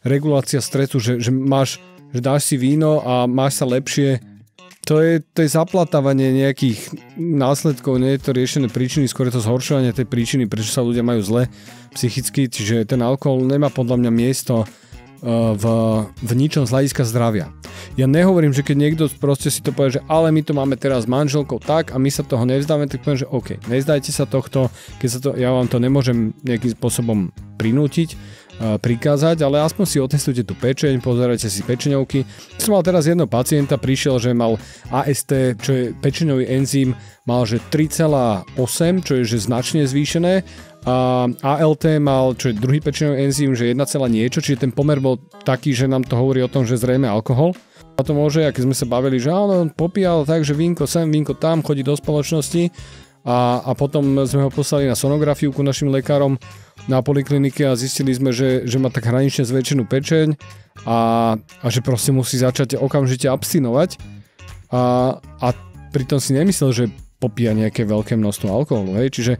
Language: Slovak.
regulácia stresu, že dáš si víno a máš sa lepšie. To je zaplatávanie nejakých následkov, nie je to riešené príčiny, skôr je to zhoršovanie tej príčiny, prečo sa ľudia majú zle psychicky, čiže ten alkohol nemá podľa mňa miesto v ničom z hľadiska zdravia. Ja nehovorím, že keď niekto proste si to povie, že ale my to máme teraz s manželkou tak a my sa toho nevzdáme, tak poviem, že OK, nezdajte sa tohto, ja vám to nemôžem nejakým spôsobom prinútiť, prikázať, ale aspoň si otestujte tú pečeň, pozerajte si pečeňovky. Som mal teraz jedno pacienta, prišiel, že mal AST, čo je pečeňový enzym, mal že 3,8, čo je že značne zvýšené, a ALT mal, čo je druhý pečeňový enzym, že 1, niečo, čiže ten pomer bol taký, že nám to hovorí o tom, že zrejme alkohol. A to môže, keď sme sa bavili, že áno, on popíjal tak, že vínko sem, vínko tam, chodí do spoločnosti a potom sme ho poslali na sonografiu ku našim lekárom na poliklinike a zistili sme, že má tak hranične zväčšenú pečeň a že proste musí začať okamžite abstinovať a pritom si nemyslel, že popíja nejaké veľké množstvo alkoholu, hej, čiže